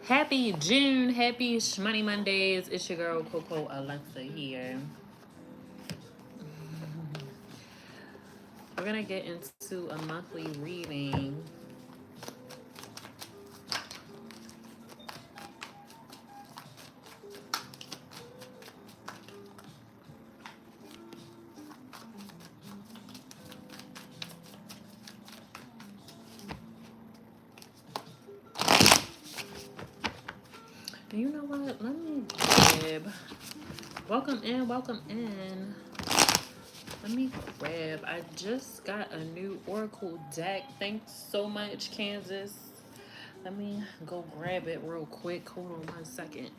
Happy June, happy Schmoney Mondays. It's your girl Coco Alexa here. We're gonna get into a monthly reading. You know what? Let me grab. Welcome in, welcome in. Let me grab. I just got a new Oracle deck. Thanks so much, Kansas. Let me go grab it real quick. Hold on 1 second.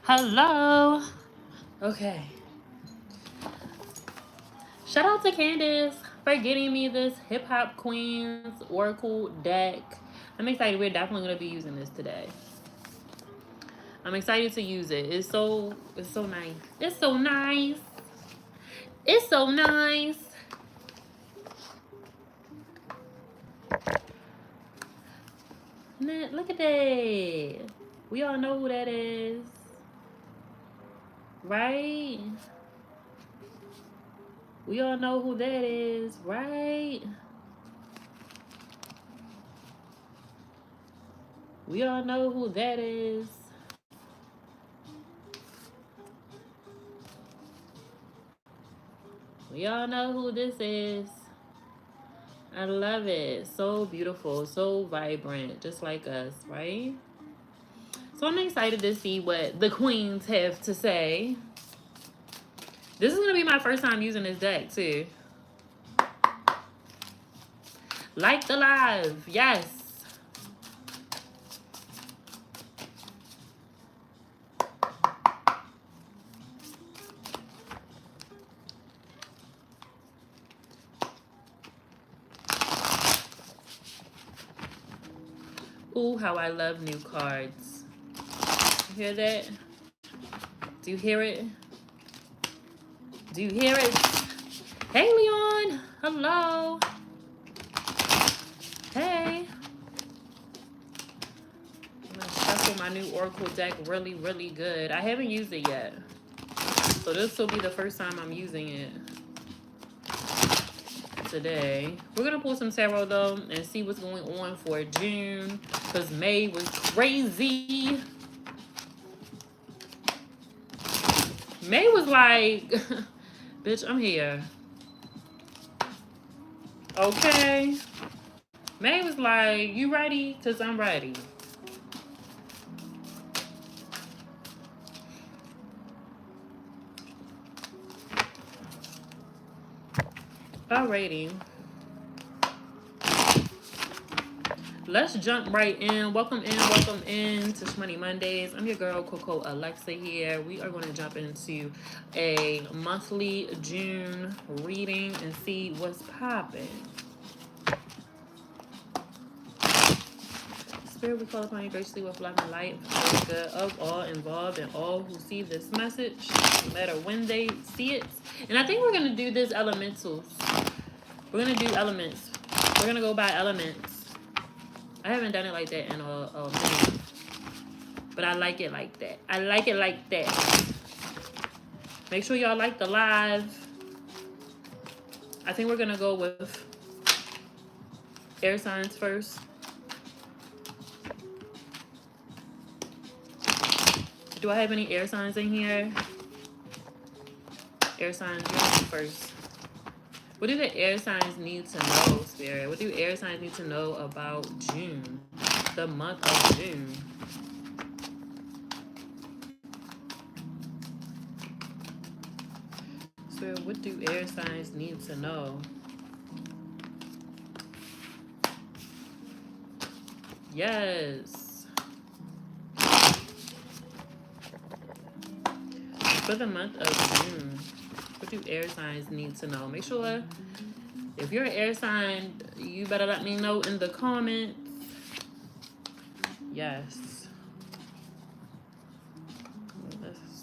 Hello. Okay. Shout out to Candace for getting me this Hip Hop Queens Oracle deck. I'm excited. We're definitely going to be using this today. I'm excited to use it. It's so nice. It's so nice. It's so nice. Look at that. We all know who that is. Right? We all know who that is, right? We all know who that is. We all know who this is. I love it. So beautiful, so vibrant, just like us, right? So I'm excited to see what the queens have to say. This is going to be my first time using this deck, too. Like the live. Yes. Ooh, how I love new cards. You hear that? Do you hear it? Do you hear it? Hey, Leon. Hello. Hey. I'm going to shuffle my new Oracle deck really, really good. I haven't used it yet. So this will be the first time I'm using it today. We're going to pull some tarot, though, and see what's going on for June. Because May was crazy. May was like, bitch, I'm here. Okay. May was like, you ready? Because I'm ready. Alrighty. Let's jump right in. Welcome in to Schmoney Mondays. I'm your girl, Coco Alexa here. We are going to jump into a monthly June reading and see what's popping. Spirit, we call upon you graciously with love and light for the good of all involved and all who see this message, no matter when they see it. And I think we're going to do this elementals. We're going to do elements. We're going to go by elements. I haven't done it like that in a minute. But I like it like that. I like it like that. Make sure y'all like the live. I think we're going to go with air signs first. Do I have any air signs in here? Air signs, you're first. What do the air signs need to know, Spirit? What do air signs need to know about June? The month of June. Spirit, what do air signs need to know? Yes. For the month of June, what do air signs need to know? Make sure if you're an air sign, you better let me know in the comments. Yes.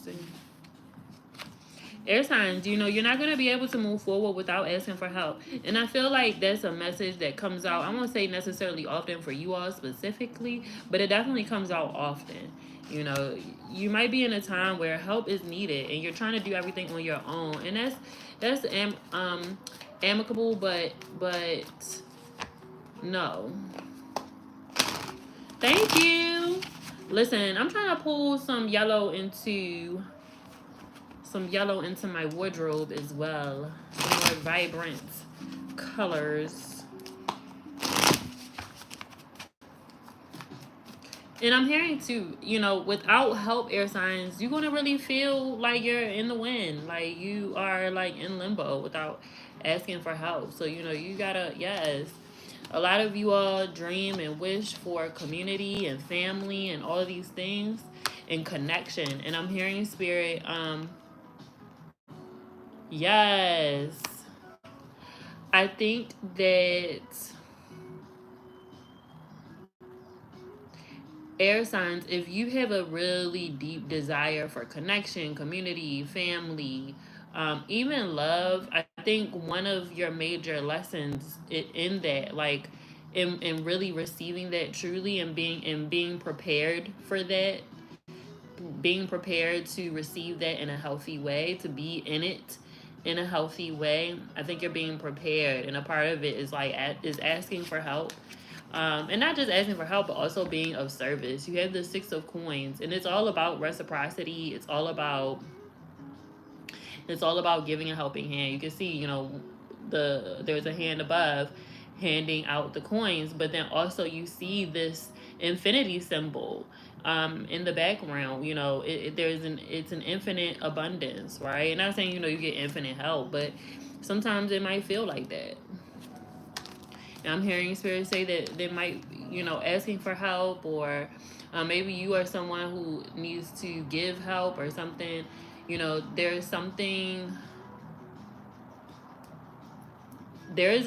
see. Air signs, you know, you're not going to be able to move forward without asking for help. And I feel like that's a message that comes out, I won't say necessarily often for you all specifically, but it definitely comes out often. You know, you might be in a time where help is needed and you're trying to do everything on your own. And amicable, but no. Thank you. Listen, I'm trying to pull some yellow into my wardrobe as well. Some more vibrant colors. And I'm hearing too, you know, without help, air signs, you're gonna really feel like you're in the wind, like you are like in limbo without asking for help. So, you know, you gotta, yes. A lot of you all dream and wish for community and family and all of these things and connection. And I'm hearing spirit, yes. I think that air signs, if you have a really deep desire for connection, community, family, even love, I think one of your major lessons in that, like in really receiving that truly and being prepared for that, being prepared to receive that in a healthy way, to be in it in a healthy way. I think you're being prepared, and a part of it is like is asking for help, and not just asking for help, but also being of service. You have the Six of Coins, and it's all about reciprocity. It's all about giving a helping hand. You can see, you know, there's a hand above handing out the coins, but then also you see this infinity symbol in the background. You know, it's an infinite abundance, right? And not saying, you know, you get infinite help, but sometimes it might feel like that. And I'm hearing spirit say that they might, you know, asking for help, or maybe you are someone who needs to give help or something. You know, there is a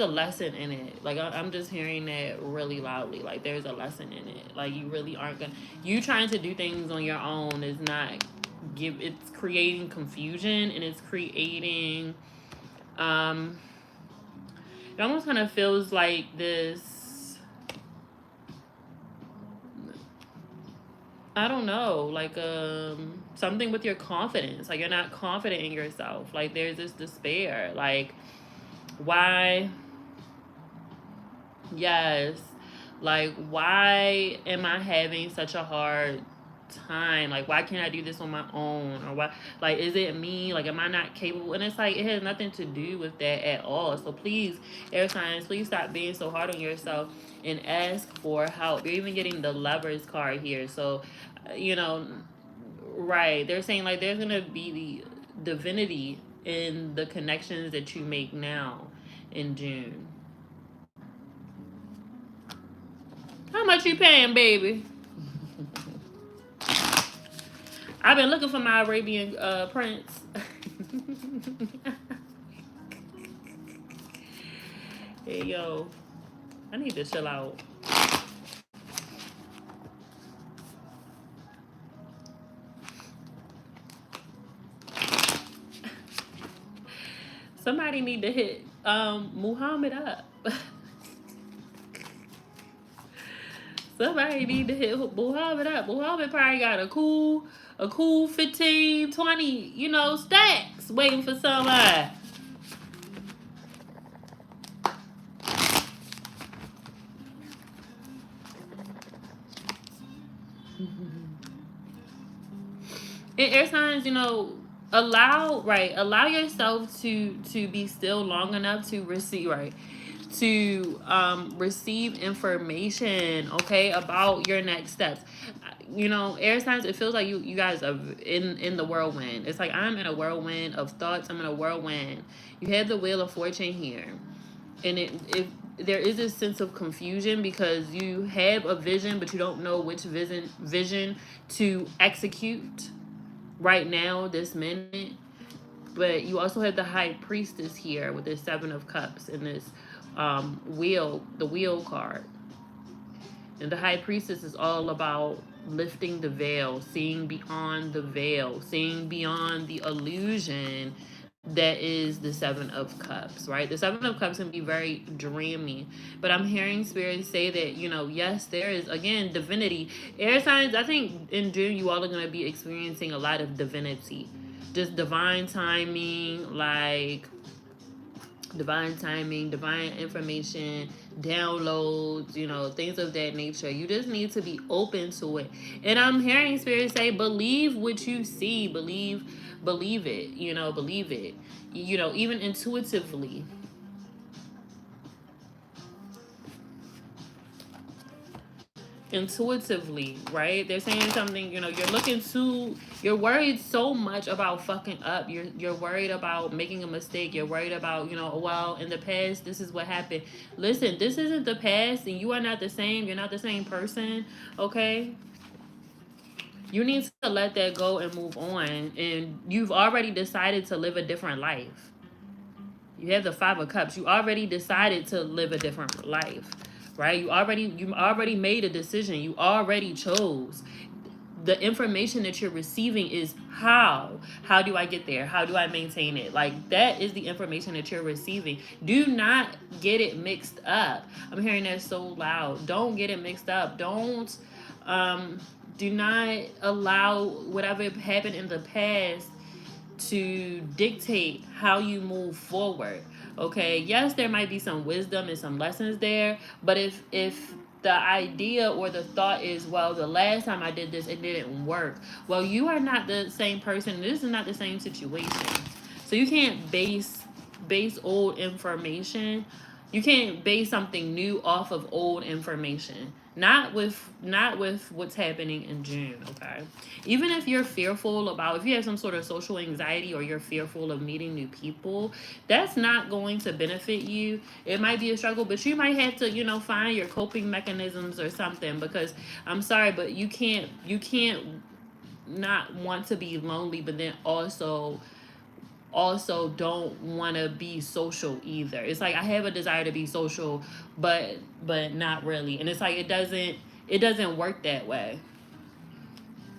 lesson in it. Like I'm just hearing that really loudly. Like there's a lesson in it. Like you really aren't gonna. You trying to do things on your own is not It's creating confusion, and it's creating. It almost kind of feels like this. I don't know, like something with your confidence. Like you're not confident in yourself. Like there's this despair. Like why? Yes. Like why am I having such a hard time? Like why can't I do this on my own? Or why, like, is it me? Like am I not capable? And it's like it has nothing to do with that at all. So please, air signs, please stop being so hard on yourself and ask for help. You're even getting the Lovers card here. So you know, right, they're saying like there's gonna be the divinity in the connections that you make now in June. How much you paying, baby? I've been looking for my Arabian prince. Hey yo, I need to chill out. Somebody need to hit Muhammad up. Somebody need to hit Muhammad up. Muhammad probably got a cool 15, 20, you know, stacks waiting for somebody. And air signs, you know, allow yourself to be still long enough to receive, right, to receive information, okay, about your next steps. You know, air signs, it feels like you guys are in the whirlwind. It's like I'm in a whirlwind of thoughts. I'm in a whirlwind. You have the Wheel of Fortune here, and it there is this sense of confusion because you have a vision, but you don't know which vision to execute right now, this minute. But you also have the High Priestess here with this Seven of Cups and this the wheel card. And the High Priestess is all about lifting the veil, seeing beyond the veil, seeing beyond the illusion that is the Seven of Cups, right? The Seven of Cups can be very dreamy, but I'm hearing Spirit say that, you know, yes, there is, again, divinity. Air signs, I think in June, you all are going to be experiencing a lot of divinity. Just divine timing, like divine information, downloads, you know, things of that nature. You just need to be open to it. And I'm hearing Spirit say, believe what you see, believe it, you know, believe it. You know, even intuitively. Intuitively, right? They're saying something, you know, you're worried so much about fucking up. You're worried about making a mistake. You're worried about, you know, well, in the past this is what happened. Listen, this isn't the past and you are not the same. You're not the same person, okay? You need to let that go and move on, and you've already decided to live a different life. You have the Five of Cups. You already decided to live a different life, right? You already made a decision. You already chose. The information that you're receiving is how do I get there? How do I maintain it? Like, that is the information that you're receiving. Do not get it mixed up. I'm hearing that so loud. Don't get it mixed up. Don't do not allow whatever happened in the past to dictate how you move forward. Okay, yes, there might be some wisdom and some lessons there, but if the idea or the thought is, well, the last time I did this, it didn't work, well, you are not the same person. This is not the same situation. So you can't base old information. You can't base something new off of old information. Not with what's happening in June, okay? Even if you're fearful about, if you have some sort of social anxiety or you're fearful of meeting new people, that's not going to benefit you. It might be a struggle, but you might have to, you know, find your coping mechanisms or something, because I'm sorry, but you can't not want to be lonely, but then also don't want to be social either. It's like I have a desire to be social, but not really. And it's like it doesn't work that way.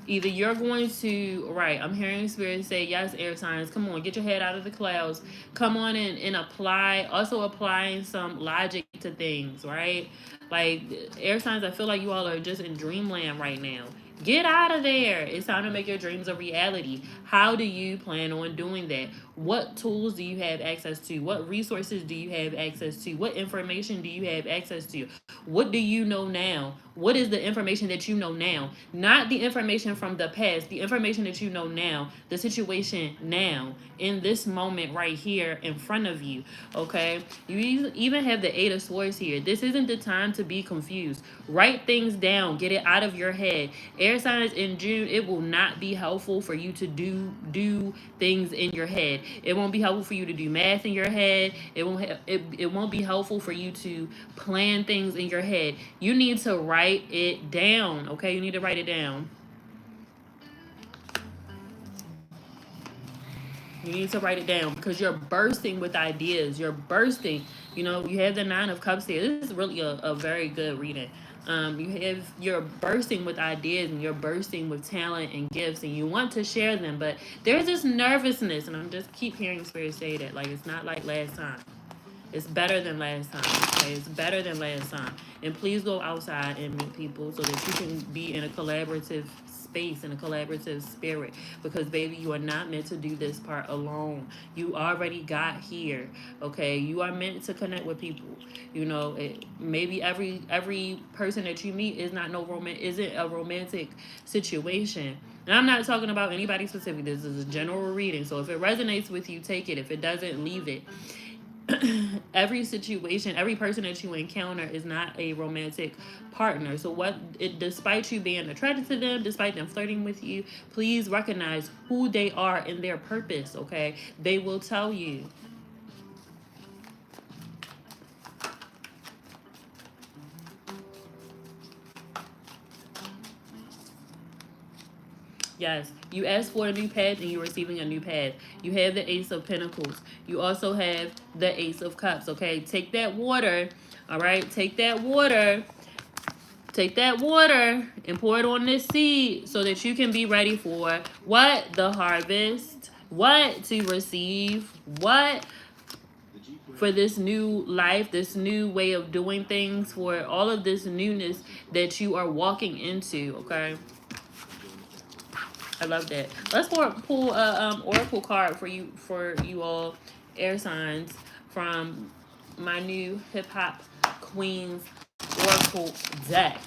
Either you're going to, right, I'm hearing Spirit say, yes, air signs, come on, get your head out of the clouds. Come on and apply, also applying some logic to things, right? Like, air signs, I feel like you all are just in dreamland right now. Get out of there. It's time to make your dreams a reality. How do you plan on doing that? What tools do you have access to? What resources do you have access to? What information do you have access to? What do you know now? What is the information that you know now? Not the information from the past, the information that you know now, the situation now, in this moment right here in front of you, okay? You even have the Eight of Swords here. This isn't the time to be confused. Write things down. Get it out of your head. Air signs in June, it will not be helpful for you to do things in your head. It won't be helpful for you to do math in your head. It won't be helpful for you to plan things in your head. You need to write it down, okay? You need to write it down. You need to write it down, because you're bursting with ideas. You're bursting. You know, you have the Nine of Cups here. This is really a very good reading. You're bursting with ideas, and you're bursting with talent and gifts, and you want to share them, but there's this nervousness, and I'm just keep hearing Spirit say that, like, it's not like last time. It's better than last time. Okay, it's better than last time. And please go outside and meet people so that you can be in a collaborative space, in a collaborative spirit. Because baby, you are not meant to do this part alone. You already got here. Okay, you are meant to connect with people. You know, maybe every person that you meet isn't a romantic situation. And I'm not talking about anybody specific. This is a general reading. So if it resonates with you, take it. If it doesn't, leave it. Every situation, every person that you encounter is not a romantic partner. So despite you being attracted to them, despite them flirting with you, please recognize who they are and their purpose, okay? They will tell you. Yes, you asked for a new path and you're receiving a new path. You have the Ace of Pentacles. You also have the Ace of Cups, okay? Take that water, all right? Take that water Take that water and pour it on this seed so that you can be ready for what? The harvest. What? To receive. What? For this new life, this new way of doing things, for all of this newness that you are walking into, okay? I love that. Let's pull a oracle card for you all, air signs, from my new hip hop queens oracle deck,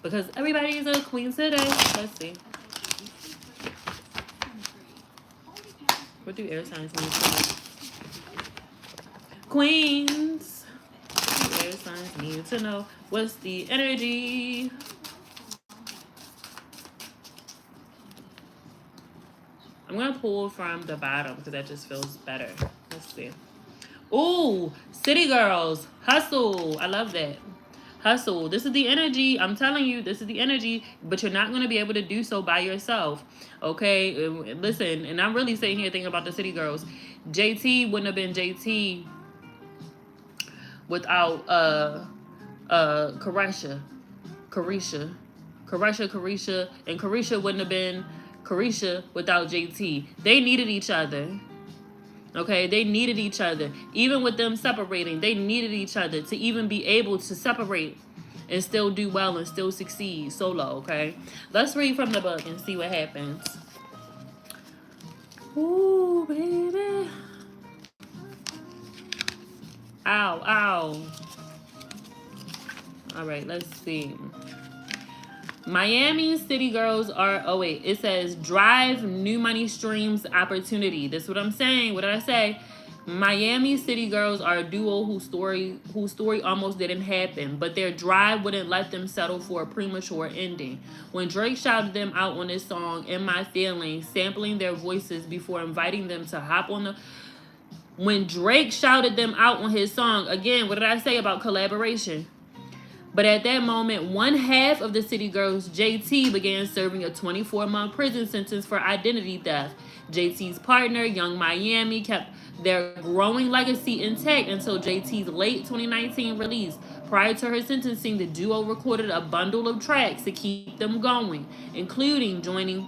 because everybody is a queen today. Let's see. What do air signs mean to me? Queens. What do air signs need to know? What's the energy? I'm going to pull from the bottom because that just feels better. Let's see. Ooh, city girls. Hustle. I love that. Hustle. This is the energy. I'm telling you, this is the energy, but you're not going to be able to do so by yourself. Okay? Listen, and I'm really sitting here thinking about the city girls. JT wouldn't have been JT without Carisha, and Carisha wouldn't have been Carisha without JT. They needed each other. Okay, they needed each other. Even with them separating, they needed each other to even be able to separate and still do well and still succeed solo, okay? Let's read from the book and see what happens. Ooh, baby. Ow, ow. All right, let's see. Miami city girls are, oh wait, it says drive new money streams opportunity. This is what I'm saying. What did I say? Miami city girls are a duo whose story almost didn't happen, but their drive wouldn't let them settle for a premature ending. When Drake shouted them out on his song In My Feelings, sampling their voices before inviting them to hop on the... When Drake shouted them out on his song, again, what did I say about collaboration? But at that moment, one half of the city girls, JT, began serving a 24-month prison sentence for identity theft. JT's partner, Young Miami, kept their growing legacy intact until JT's late 2019 release. Prior to her sentencing, the duo recorded a bundle of tracks to keep them going, including joining,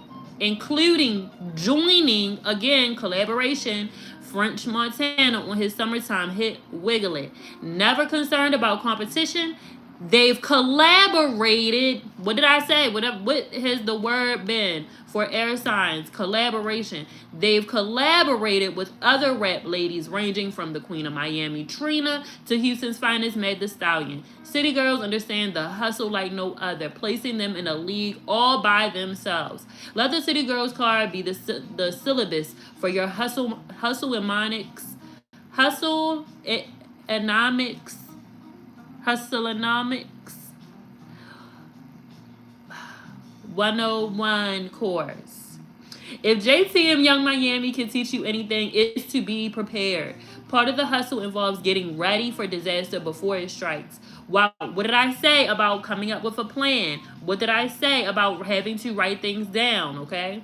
again, collaboration, French Montana on his summertime hit Wiggle It. Never concerned about competition, they've collaborated. What did I say? What has the word been for air signs? Collaboration. They've collaborated with other rap ladies ranging from the Queen of Miami, Trina, to Houston's finest, Meg Thee Stallion. City girls understand the hustle like no other, placing them in a league all by themselves. Let the city girls card be the syllabus for your hustleonomics 101 course. If JT and Young Miami can teach you anything, it's to be prepared. Part of the hustle involves getting ready for disaster before it strikes. What did I say about coming up with a plan? What did I say about having to write things down, okay?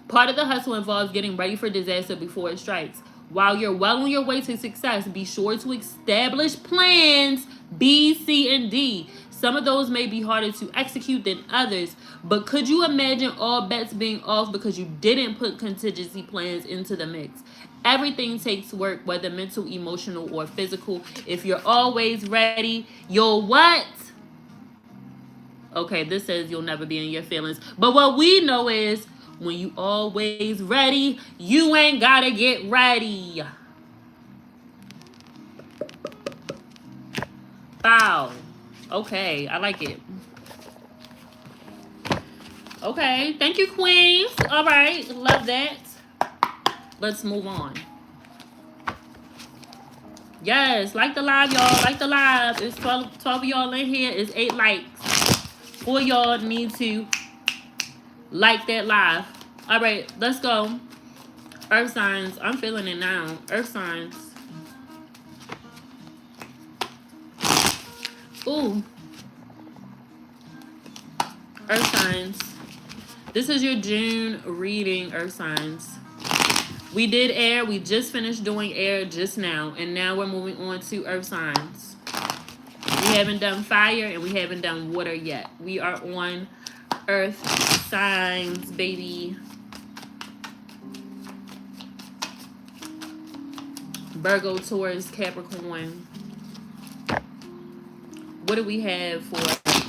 Part of the hustle involves getting ready for disaster before it strikes. While you're well on your way to success, be sure to establish plans B, C, and D. Some of those may be harder to execute than others, but could you imagine all bets being off because you didn't put contingency plans into the mix? Everything takes work, whether mental, emotional, or physical. If you're always ready, you'll what? Okay, this says you'll never be in your feelings. But what we know is when you always ready, you ain't gotta get ready. Wow. Okay, I like it. Okay, thank you, queens. All right, love that. Let's move on. Yes, like the live, y'all. Like the live. It's 12 of y'all in here. It's 8 likes. 4 y'all need to like that live. All right, let's go. Earth signs. I'm feeling it now. Earth signs. Ooh. Earth signs. This is your June reading, Earth signs. We did air. We just finished doing air just now. And now we're moving on to Earth signs. We haven't done fire and we haven't done water yet. We are on earth signs, baby. Virgo, Taurus, Capricorn. What do we have for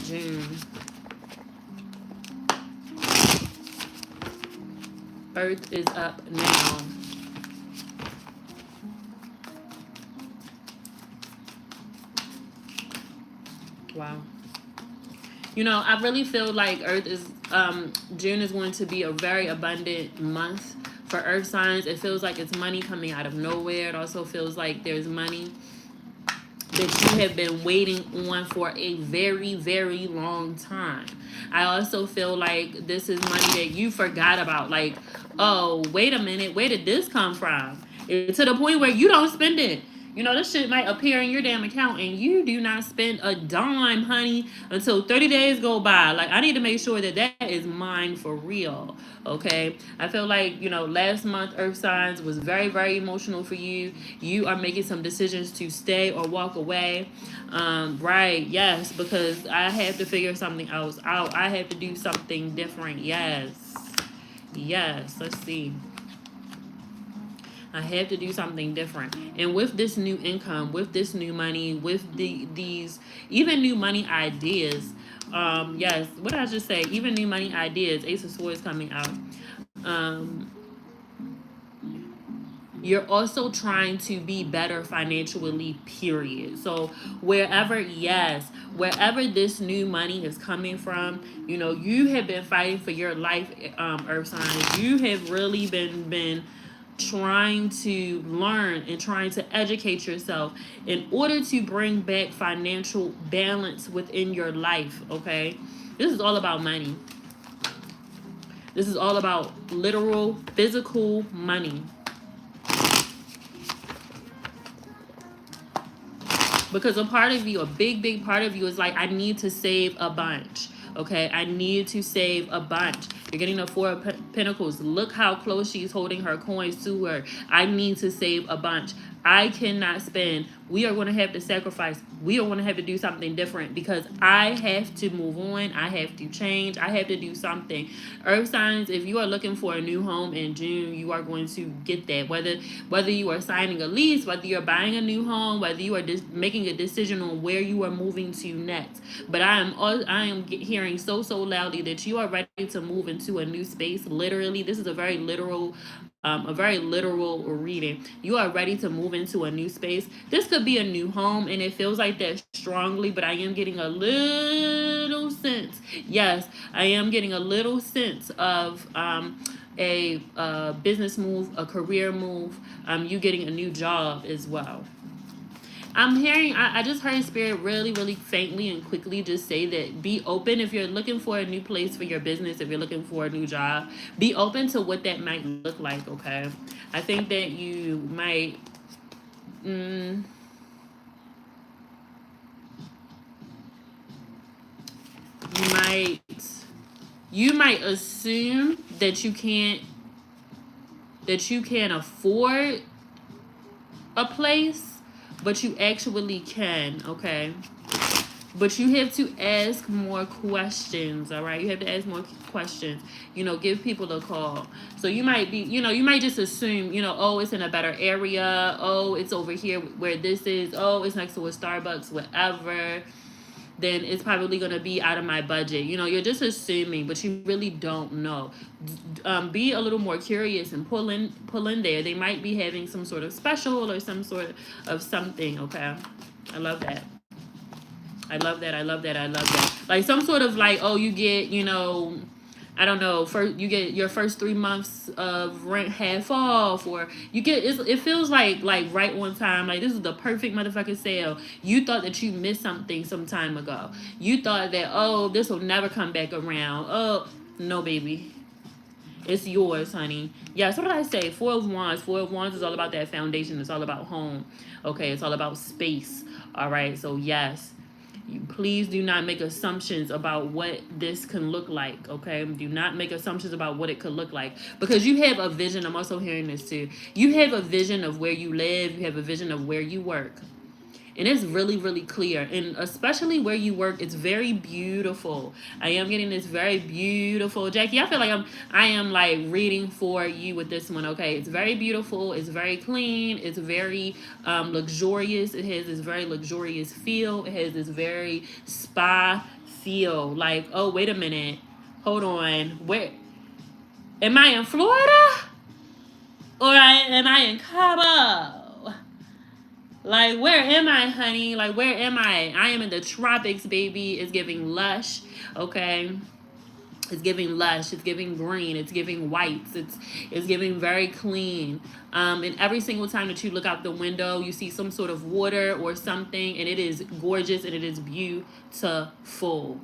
June? Earth is up now. Wow. You know, I really feel like Earth is June is going to be a very abundant month for Earth signs. It feels like it's money coming out of nowhere. It also feels like there's money that you have been waiting on for a very, very long time. I also feel like this is money that you forgot about. Like, oh, wait a minute, where did this come from? It's to the point where you don't spend it. You know, this shit might appear in your damn account and you do not spend a dime, honey, until 30 days go by. Like, I need to make sure that that is mine for real, okay? I feel like, you know, last month, Earth signs was very, very emotional for you. You are making some decisions to stay or walk away. Right, yes, because I have to figure something else out. I have to do something different, yes. Yes, let's see. I have to do something different. And with this new income, with this new money, with these even new money ideas, yes, what did I just say? Even new money ideas, Ace of Swords coming out. You're also trying to be better financially, period. So wherever this new money is coming from, you know, you have been fighting for your life, Earth signs. You have really been trying to learn and trying to educate yourself in order to bring back financial balance within your life, okay? This is all about money. This is all about literal, physical money. Because a part of you, a big part of you is like, I need to save a bunch. Okay, I need to save a bunch. You're getting the Four of Pentacles. Look how close she's holding her coins to her. I need to save a bunch. I cannot spend. We are going to have to sacrifice. We are going to have to do something different because I have to move on. I have to change. I have to do something. Earth signs, if you are looking for a new home in June, you are going to get that. Whether you are signing a lease, whether you're buying a new home, whether you are just making a decision on where you are moving to next. But I am hearing so loudly that you are ready to move into a new space. Literally, this is a very literal reading. You are ready to move into a new space. This could be a new home, and it feels like that strongly, but I am getting a little sense. Yes, I am getting a little sense of a business move, a career move. You getting a new job as well. I'm hearing, I just heard Spirit really faintly and quickly just say that be open if you're looking for a new place for your business, if you're looking for a new job, be open to what that might look like, okay? I think that you might, you might assume that you can't afford a place, but you actually can, okay? But you have to ask more questions, all right? You have to ask more questions. You know, give people a call. So you might be, you know, you might just assume, you know, oh, it's in a better area. Oh, it's over here where this is. Oh, it's next to a Starbucks, whatever. Then it's probably going to be out of my budget. You know, you're just assuming, but you really don't know. Be a little more curious and pull in there. They might be having some sort of special or some sort of something, okay? I love that. I love that. Like some sort of like, oh, you get, you know, I don't know, you get your first 3 months of rent half off, or you get, it feels like right on time. Like this is the perfect motherfucking sale. You thought that you missed something some time ago. You thought that, oh, this will never come back around. Oh, no, baby. It's yours, honey. Yes, what did I say? Four of Wands. Four of Wands is all about that foundation. It's all about home. Okay, it's all about space. All right, so yes. Please do not make assumptions about what this can look like, okay? Do not make assumptions about what it could look like. Because you have a vision. I'm also hearing this too. You have a vision of where you live. You have a vision of where you work. and it's really, really clear. And especially where you work, it's very beautiful. I am getting this very beautiful, Jackie. I feel like I am like reading for you with this one. Okay, it's very beautiful. It's very clean. It's very luxurious. It has this very luxurious feel. It has this very spa feel. Like, oh, wait a minute, hold on, where am I, in Florida? Or am I in Cabo? Like, where am I, honey? Like, where am I? I am in the tropics, baby. It's giving lush, okay? It's giving lush. It's giving green. It's giving whites. It's giving very clean. And every single time that you look out the window, you see some sort of water or something, and it is gorgeous and it is beautiful.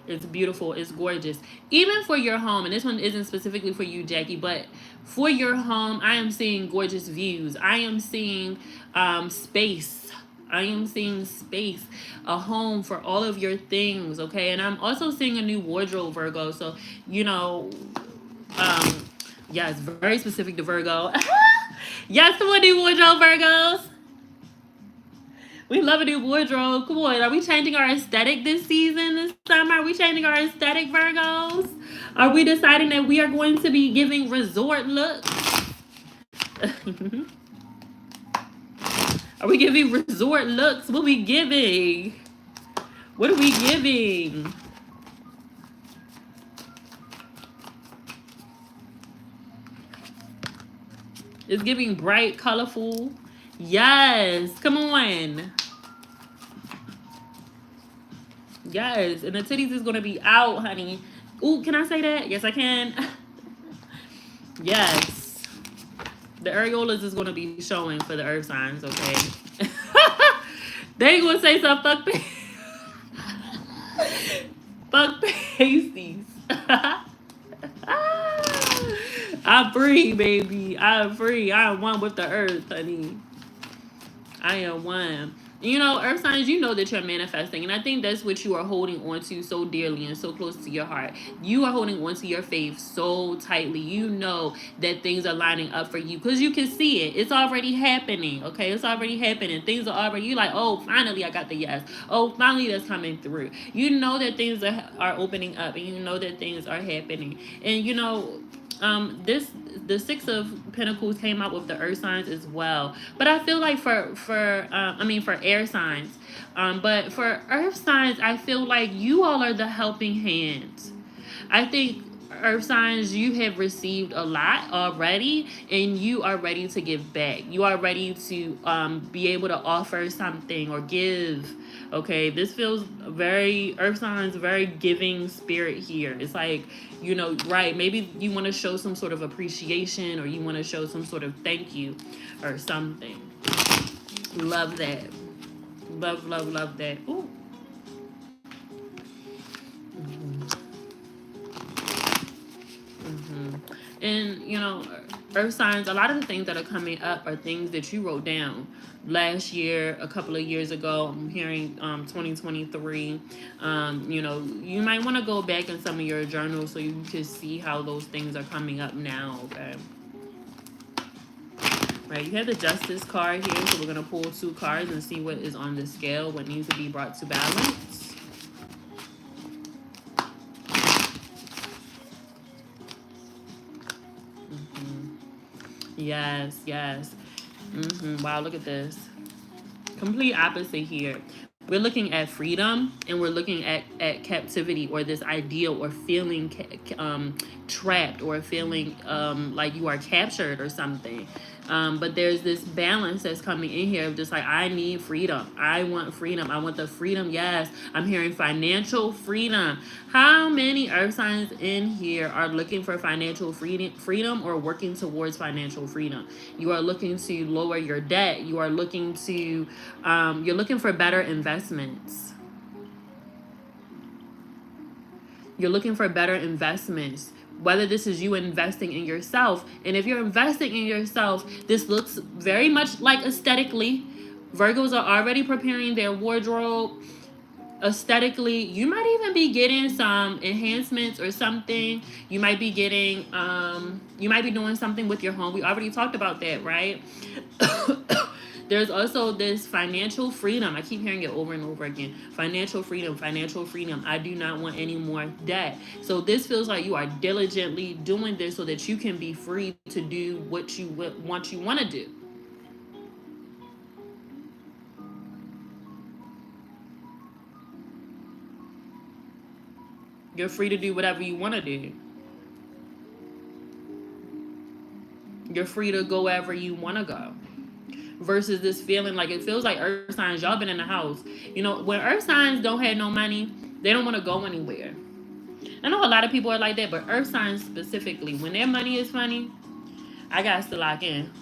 It's beautiful. It's gorgeous. Even for your home, and this one isn't specifically for you, Jackie, but for your home, I am seeing gorgeous views. I am seeing space. I am seeing space, a home for all of your things, okay? And I'm also seeing a new wardrobe, Virgo. So, you know, yeah, it's very specific to Virgo. Yes, come on, new wardrobe, Virgos. We love a new wardrobe. Come on. Are we changing our aesthetic this season, this summer? Are we changing our aesthetic, Virgos? Are we deciding that we are going to be giving resort looks? Are we giving resort looks? What are we giving? What are we giving? It's giving bright, colorful. Yes. Come on. Yes, and the titties is going to be out, honey. Ooh, can I say that? Yes, I can. Yes. The areolas is going to be showing for the earth signs, okay? They ain't going to say something. Fuck, fuck pasties. I'm free, baby. I'm free. I am one with the earth, honey. I am one. You know, earth signs, you know that you're manifesting. And I think that's what you are holding on to so dearly and so close to your heart. You are holding on to your faith so tightly. You know that things are lining up for you because you can see it. It's already happening, okay? It's already happening. Things are already, you're like, oh, finally I got the yes. Oh, finally that's coming through. You know that things are opening up and you know that things are happening. And, you know, the Six of Pentacles came out with the earth signs as well, but I feel like for air signs, but for earth signs, I feel like you all are the helping hands. I think earth signs, you have received a lot already and you are ready to give back. You are ready to be able to offer something or give. Okay, this feels very earth signs, very giving spirit here. It's like, you know, right, maybe you want to show some sort of appreciation or you want to show some sort of thank you or something. Love that. Love that. Ooh. And, you know, earth signs, a lot of the things that are coming up are things that you wrote down last year, a couple of years ago. I'm hearing 2023. You know, you might want to go back in some of your journals so you can see how those things are coming up now, okay? Right, you have the Justice card here, so we're going to pull 2 cards and see what is on the scale, what needs to be brought to balance. Yes, yes. Wow, look at this. Complete opposite here. We're looking at freedom and we're looking at captivity or this idea or feeling trapped or feeling like you are captured or something. But there's this balance that's coming in here of just like, I need freedom. I want freedom. I want the freedom. Yes, I'm hearing financial freedom. How many earth signs in here are looking for financial freedom or working towards financial freedom? You are looking to lower your debt. You are looking to, you're looking for better investments. You're looking for better investments. Whether this is you investing in yourself. And if you're investing in yourself, this looks very much like aesthetically. Virgos are already preparing their wardrobe. aesthetically, you might even be getting some enhancements or something. You might be getting you might be doing something with your home. We already talked about that, right? There's also this financial freedom. I keep hearing it over and over again. Financial freedom, financial freedom. I do not want any more debt. So this feels like you are diligently doing this so that you can be free to do what you want to do. You're free to do whatever you want to do. You're free to go wherever you want to go. Versus this feeling like, it feels like earth signs, y'all been in the house. You know, when earth signs don't have no money, they don't want to go anywhere. I know a lot of people are like that, but earth signs specifically, when their money is funny, I got to lock in.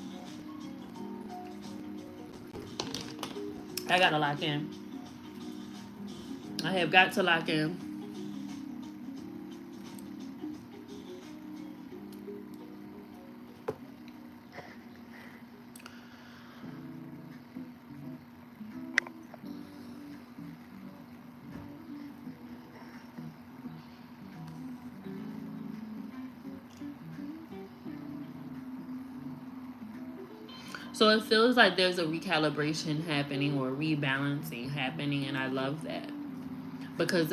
I got to lock in. I have got to lock in. So it feels like there's a recalibration happening or rebalancing happening, and I love that. Because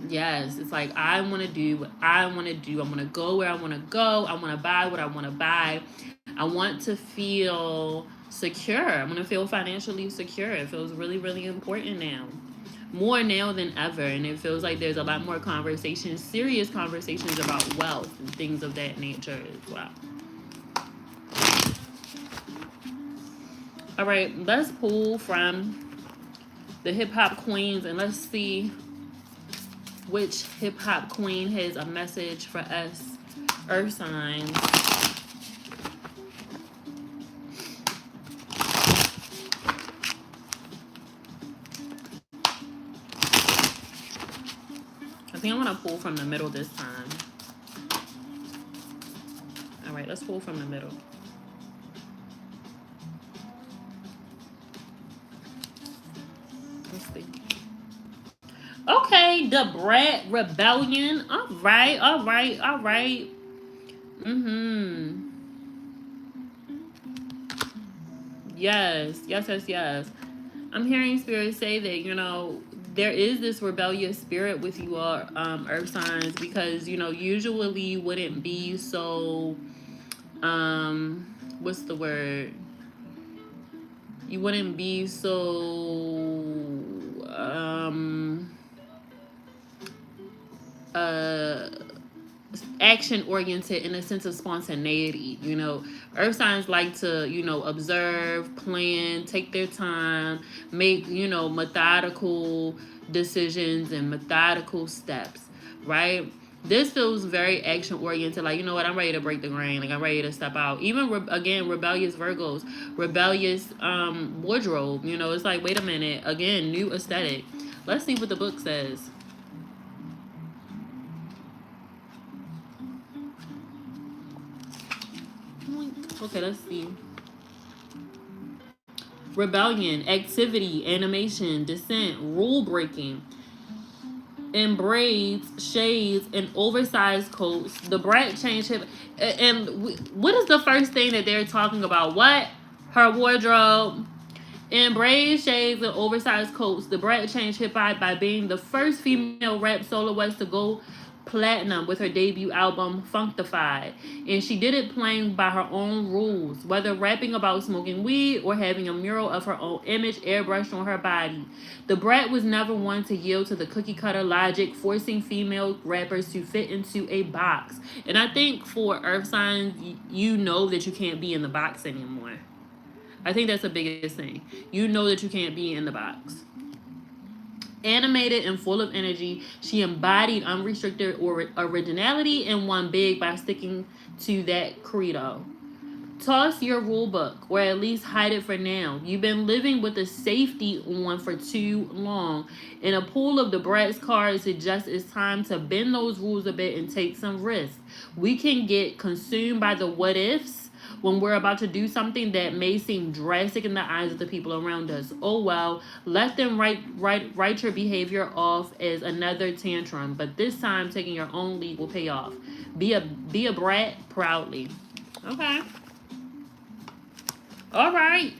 yes, it's like I want to do what I want to do. I want to go where I want to go. I want to buy what I want to buy. I want to feel secure. I want to feel financially secure. It feels really, really important now. More now than ever. And it feels like there's a lot more conversations, serious conversations about wealth and things of that nature as well. All right, let's pull from the hip hop queens and let's see which hip hop queen has a message for us earth signs. I think I want to pull from the middle this time. All right, let's pull from the middle. Let's see. Okay, the Brat Rebellion. All right, all right, all right. Mm-hmm. Yes, yes, yes, yes. I'm hearing spirit say that, you know, there is this rebellious spirit with you all, earth signs, because, you know, usually you wouldn't be so, what's the word? You wouldn't be so, uh, action oriented in a sense of spontaneity. You know, earth signs like to, you know, observe, plan, take their time, make, you know, methodical decisions and methodical steps, right? This feels very action oriented. Like, you know what, I'm ready to break the grain. Like, I'm ready to step out. Even again, rebellious Virgos, rebellious wardrobe. You know, it's like, wait a minute. Again, new aesthetic. Let's see what the book says. Okay, let's see. Rebellion, activity, animation, dissent, rule breaking, in braids, shades, and oversized coats. The brat changed hip. And what is the first thing that they're talking about? What? Her wardrobe. In braids, shades, and oversized coats, the brat changed hip hop by being the first female rap soloist to go platinum with her debut album Functified. And she did it playing by her own rules, whether rapping about smoking weed or having a mural of her own image airbrushed on her body. The brat was never one to yield to the cookie cutter logic, forcing female rappers to fit into a box. And I think for earth signs, you know that you can't be in the box anymore. I think that's the biggest thing. You know that you can't be in the box. Animated and full of energy, she embodied unrestricted originality and won big by sticking to that credo. Toss your rule book, or at least hide it for now. You've been living with the safety on for too long. In a pool of the brat's cards suggests it's time to bend those rules a bit and take some risks. We can get consumed by the what ifs, when we're about to do something that may seem drastic in the eyes of the people around us. Oh well, let them write your behavior off as another tantrum, but this time taking your own lead will pay off. Be a brat proudly. Okay. All right.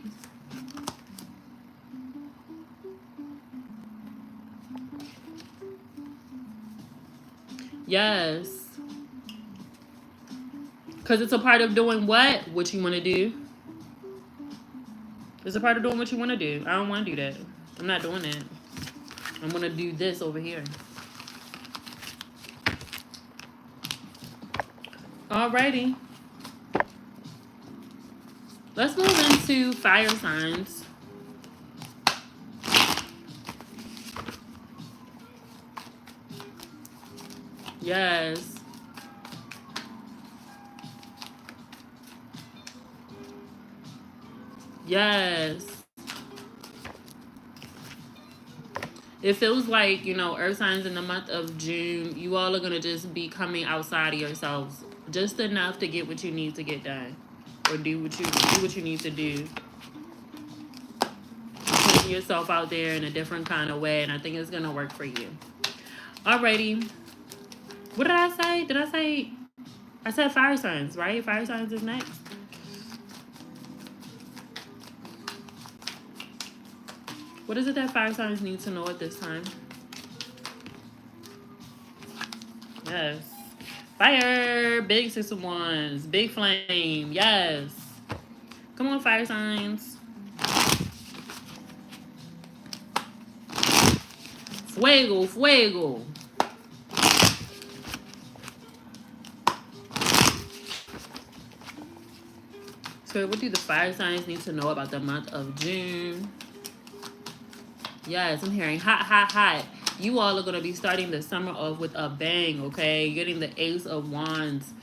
Yes. Because it's a part of doing what you want to do. It's a part of doing what you want to do. I don't want to do that. I'm not doing that. I'm going to do this over here. Alrighty. Let's move into fire signs. Yes. Yes. It feels like, you know, earth signs in the month of June, you all are going to just be coming outside of yourselves just enough to get what you need to get done, or do what you need to do. Putting yourself out there in a different kind of way, and I think it's going to work for you. Alrighty. What did I say? I said fire signs, right? Fire signs is next. What is it that fire signs need to know at this time? Yes. Fire. Big 6 of Wands. Big flame. Yes. Come on, fire signs. Fuego. Fuego. So what do the fire signs need to know about the month of June? Yes, I'm hearing hot, hot, hot. You all are going to be starting the summer off with a bang, okay? Getting the Ace of Wands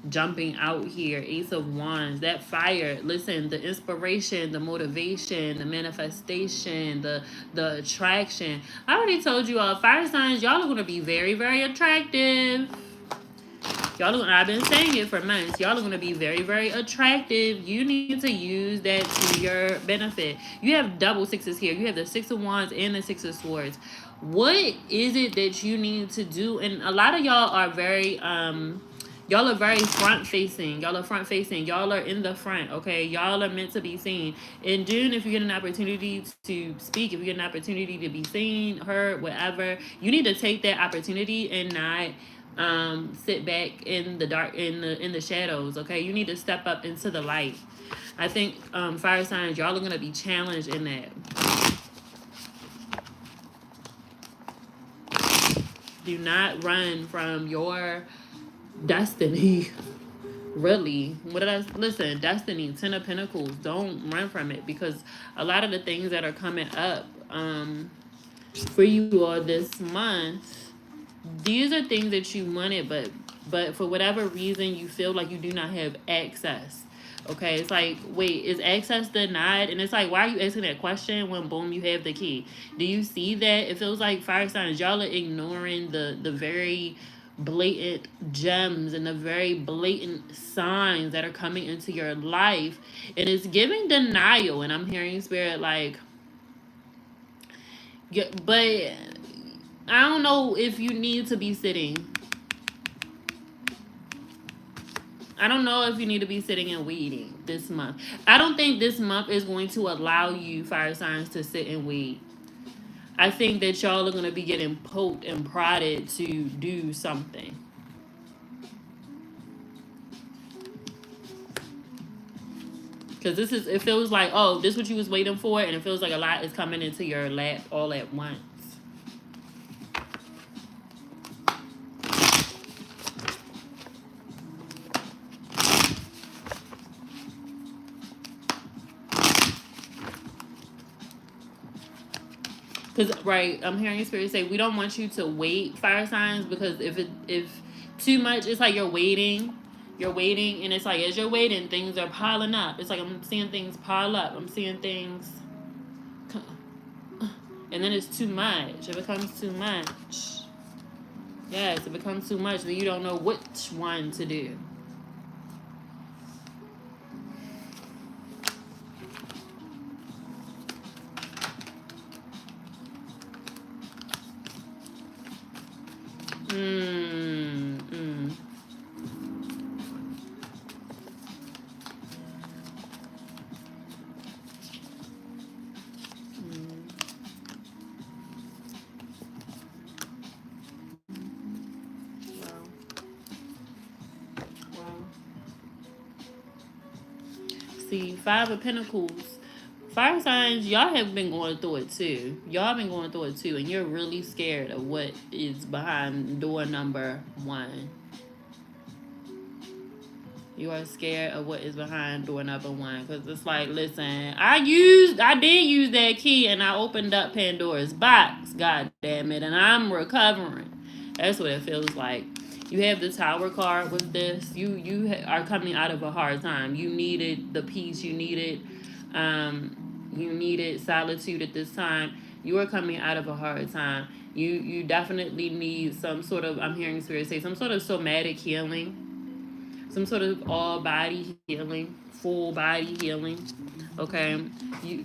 jumping out here. Ace of Wands. That fire. Listen, the inspiration, the motivation, the manifestation, the attraction. I already told you all, fire signs, y'all are going to be very, very attractive. I've been saying it for months. Y'all are going to be very, very attractive. You need to use that to your benefit. You have double sixes here. You have the 6 of Wands and the 6 of Swords. What is it that you need to do? And a lot of y'all are very, y'all are very front facing. Y'all are front facing. Y'all are in the front, okay? Y'all are meant to be seen. In June, if you get an opportunity to speak, if you get an opportunity to be seen, heard, whatever, you need to take that opportunity and not sit back in the dark, in the shadows, okay? You need to step up into the light. I think fire signs, y'all are going to be challenged in that. Do not run from your destiny. Really. Listen, destiny, 10 of Pentacles. Don't run from it, because a lot of the things that are coming up for you all this month, these are things that you wanted, but for whatever reason you feel like you do not have access. Okay, it's like, wait, is access denied? And it's like, why are you asking that question when boom, you have the key? Do you see that? It feels like fire signs, y'all are ignoring the very blatant gems and the very blatant signs that are coming into your life, and it's giving denial. And I'm hearing spirit like, yeah, but I don't know if you need to be sitting. I don't know if you need to be sitting and waiting this month. I don't think this month is going to allow you, fire signs, to sit and wait. I think that y'all are going to be getting poked and prodded to do something. Because it feels like, oh, this is what you was waiting for, and it feels like a lot is coming into your lap all at once. Because, right, I'm hearing spirit say, we don't want you to wait, fire signs, because if too much, it's like you're waiting, and it's like, as you're waiting, things are piling up. It's like, I'm seeing things pile up. I'm seeing things, and then it's too much. It becomes too much. Yes, it becomes too much, then you don't know which one to do. See, Five of Pentacles. Fire signs, y'all have been going through it too. Y'all been going through it too, and you're really scared of what is behind door number one. You are scared of what is behind door number one, because it's like, listen, I did use that key, and I opened up Pandora's box. God damn it, and I'm recovering. That's what it feels like. You have the Tower card with this. You are coming out of a hard time. You needed the peace. You needed solitude at this time. You are coming out of a hard time. You definitely need some sort of, I'm hearing Spirit say, some sort of somatic healing, some sort of all body healing, full body healing. Okay, you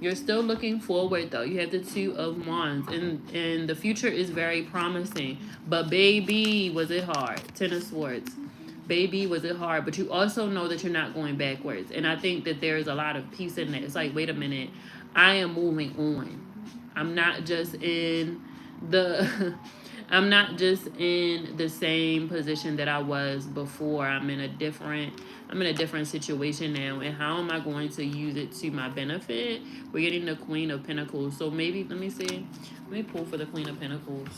you're still looking forward though. You have the Two of Wands, and the future is very promising. But baby, was it hard? Ten of Swords. Baby, was it hard? But you also know that you're not going backwards, and I think that there's a lot of peace in that. It's like, wait a minute, I am moving on. I'm not just in the I'm not just in the same position that I was before. I'm in a different situation now, and how am I going to use it to my benefit? We're getting the Queen of Pentacles. So maybe, let me see. Let me pull for the Queen of Pentacles.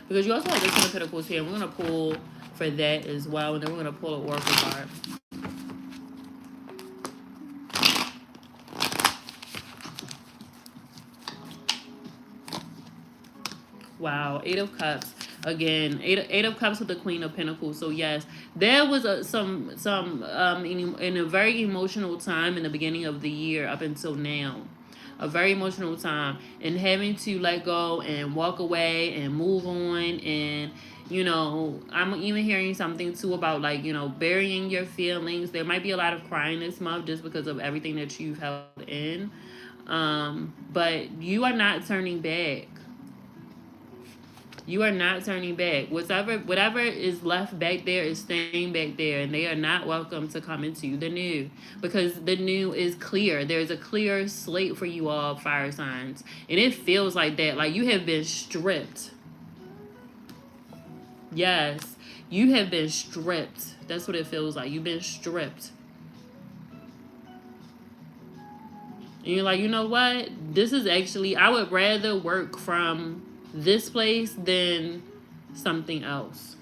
Because you also have the Queen of Pentacles here. We're going to pull for that as well, and then we're going to pull an Oracle card. Wow, Eight of Cups again. Eight of Cups with the Queen of Pentacles. So yes, there was in a very emotional time in the beginning of the year up until now. A very emotional time, and having to let go and walk away and move on. And I'm even hearing something too about, like, burying your feelings. There might be a lot of crying this month just because of everything that you've held in. But you are not turning back. You are not turning back. Whatever is left back there is staying back there, and they are not welcome to come into the new, because the new is clear. There's a clear slate for you all, fire signs, and it feels like that. Like you have been stripped. Yes, you have been stripped. That's what it feels like. You've been stripped. And you're like, you know what? This is actually, I would rather work from this place than something else.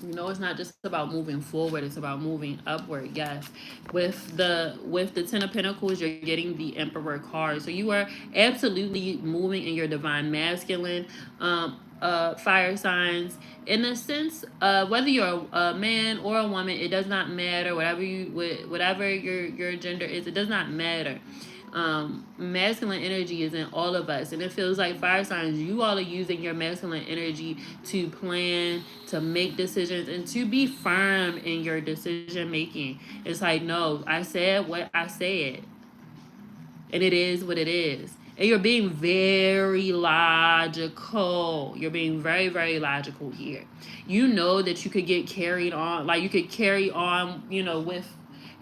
It's not just about moving forward, it's about moving upward. Yes. With the Ten of Pentacles, you're getting the Emperor card. So you are absolutely moving in your divine masculine. Fire signs, in a sense, whether you're a man or a woman, it does not matter. Whatever your gender is, it does not matter. Masculine energy is in all of us, and it feels like, fire signs, you all are using your masculine energy to plan, to make decisions, and to be firm in your decision making. It's like, no, I said what I said, and it is what it is. And you're being very logical. You're being very, very logical here. You know that you could get carried on, like you could carry on, with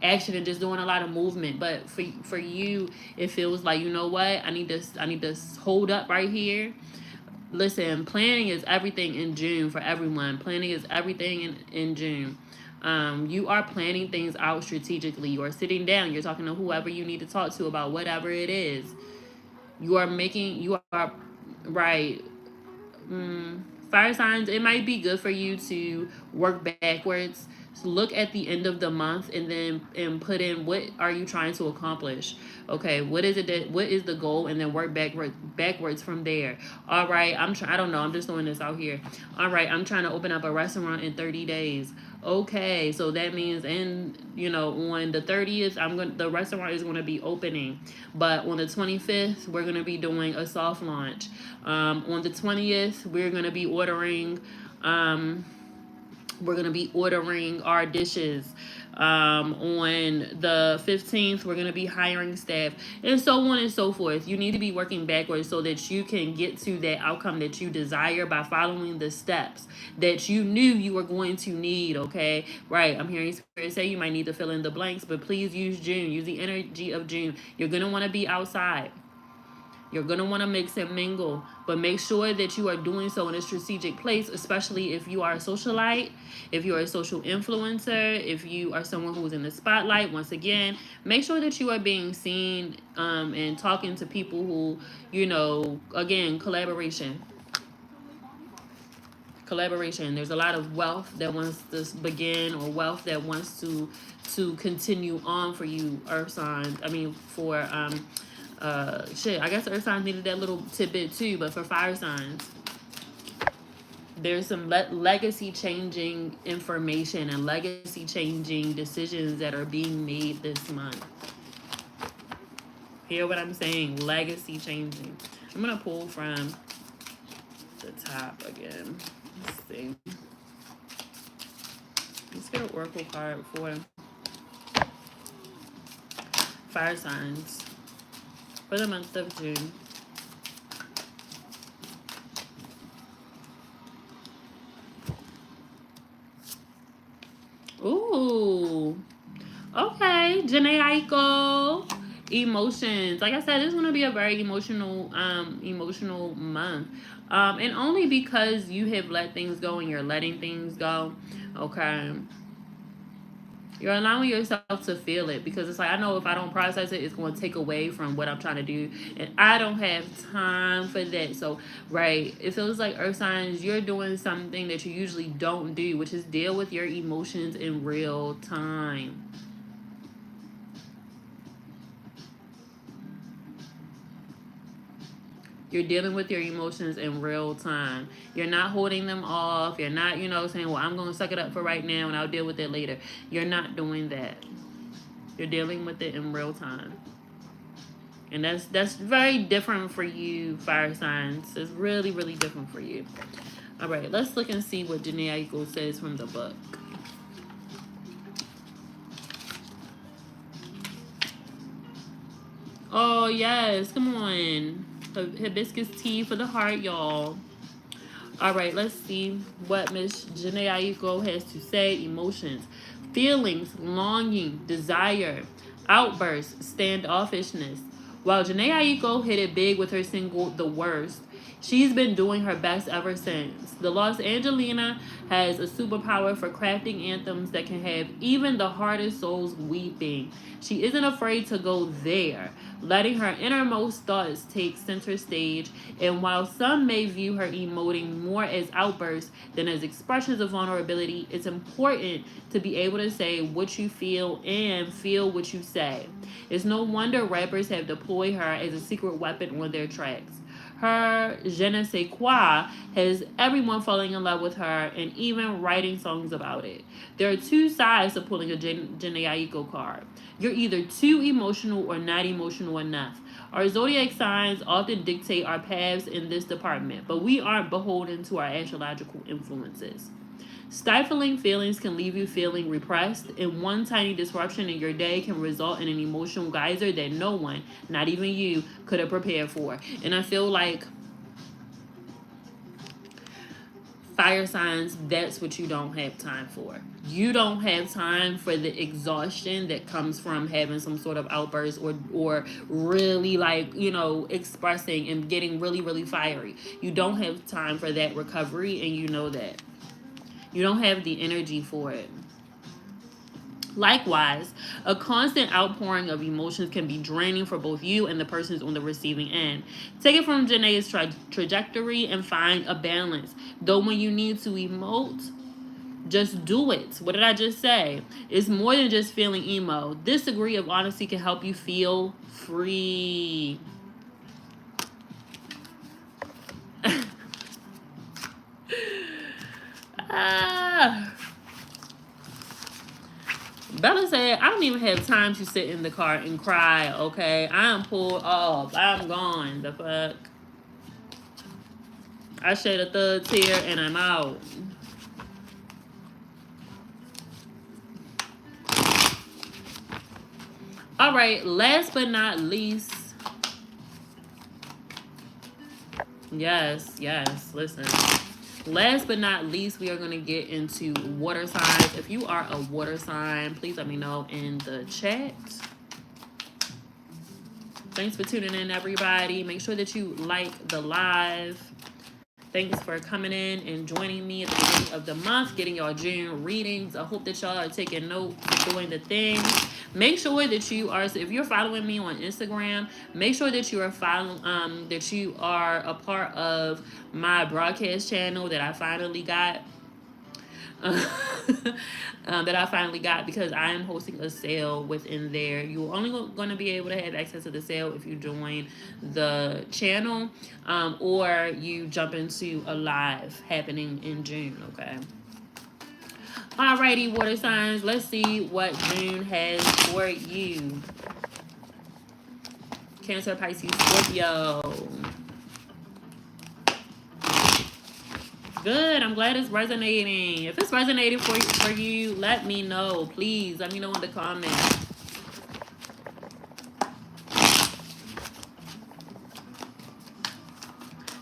action and just doing a lot of movement. But for you, it feels like, you know what? I need to hold up right here. Listen, planning is everything in June for everyone. Planning is everything in June. You are planning things out strategically. You are sitting down. You're talking to whoever you need to talk to about whatever it is. You are right. Fire signs, it might be good for you to work backwards. So look at the end of the month, and put in, what are you trying to accomplish? Okay, what is the goal, and then work backwards from there. All right, I don't know, I'm just throwing this out here. All right, I'm trying to open up a restaurant in 30 days. Okay, so that means, on the 30th, the restaurant is going to be opening, but on the 25th we're going to be doing a soft launch. On the 20th we're going to be ordering our dishes. On the 15th, we're going to be hiring staff, and so on and so forth. You need to be working backwards so that you can get to that outcome that you desire by following the steps that you knew you were going to need. Okay, right? I'm hearing Spirit say you might need to fill in the blanks, but please use June. Use the energy of June. You're going to want to be outside. You're going to want to mix and mingle, but make sure that you are doing so in a strategic place, especially if you are a socialite, if you're a social influencer, if you are someone who's in the spotlight. Once again, make sure that you are being seen and talking to people who, you know, again, collaboration. There's a lot of wealth that wants to begin, or wealth that wants to continue on for you, earth signs. I mean, for I guess earth signs needed that little tidbit too, but for fire signs, there's some legacy changing information and legacy changing decisions that are being made this month. Hear what I'm saying? Legacy changing. I'm gonna pull from the top again. Let's see. Let's get an oracle card for fire signs for the month of June. Ooh. Okay. Janae Aiko. Emotions. Like I said, this is going to be a very emotional month. And only because you have let things go and you're letting things go. Okay. You're allowing yourself to feel it, because it's like, I know if I don't process it, it's going to take away from what I'm trying to do. And I don't have time for that. So, right, it feels like earth signs, you're doing something that you usually don't do, which is deal with your emotions in real time. You're dealing with your emotions in real time. You're not holding them off. You're not, saying, well, I'm going to suck it up for right now and I'll deal with it later. You're not doing that. You're dealing with it in real time. And that's very different for you, fire signs. It's really, really different for you. All right, let's look and see what Janae Aiko says from the book. Oh, yes. Come on. Hibiscus tea for the heart, y'all. All right, let's see what Miss Janae Aiko has to say. Emotions, feelings, longing, desire, outbursts, standoffishness. While Janae Aiko hit it big with her single, The Worst, she's been doing her best ever since. The Los Angelina has a superpower for crafting anthems that can have even the hardest souls weeping. She isn't afraid to go there, letting her innermost thoughts take center stage. And while some may view her emoting more as outbursts than as expressions of vulnerability, it's important to be able to say what you feel and feel what you say. It's no wonder rappers have deployed her as a secret weapon on their tracks. Her je ne sais quoi has everyone falling in love with her and even writing songs about it. There are two sides to pulling a Janae Aiko card. You're either too emotional or not emotional enough. Our zodiac signs often dictate our paths in this department, but we aren't beholden to our astrological influences. Stifling feelings can leave you feeling repressed, and one tiny disruption in your day can result in an emotional geyser that no one, not even you, could have prepared for. And I feel like fire signs, that's what you don't have time for. You don't have time for the exhaustion that comes from having some sort of outburst or really expressing and getting really, really fiery. You don't have time for that recovery, and you know that. You don't have the energy for it. Likewise, a constant outpouring of emotions can be draining for both you and the persons on the receiving end. Take it from Janae's trajectory and find a balance. Though when you need to emote, just do it. What did I just say? It's more than just feeling emo. This degree of honesty can help you feel free. Bella said, I don't even have time to sit in the car and cry, okay? I'm pulled off. I'm gone. The fuck? I shed a third tear and I'm out. All right, last but not least. Yes, listen. Last but not least, we are going to get into water signs. If you are a water sign, please let me know in the chat. Thanks for tuning in, everybody. Make sure that you like the live. Thanks for coming in and joining me at the beginning of the month, getting y'all June readings. I hope that y'all are taking notes, doing the things. Make sure that you are, if you're following me on Instagram, make sure that you are following, that you are a part of my broadcast channel that I finally got. That I finally got, because I am hosting a sale within there. You're only going to be able to have access to the sale if you join the channel, or you jump into a live happening in June. Okay. Alrighty, water signs. Let's see what June has for you. Cancer, Pisces, Scorpio. Good. I'm glad it's resonating. If it's resonating for you, let me know. Please let me know in the comments.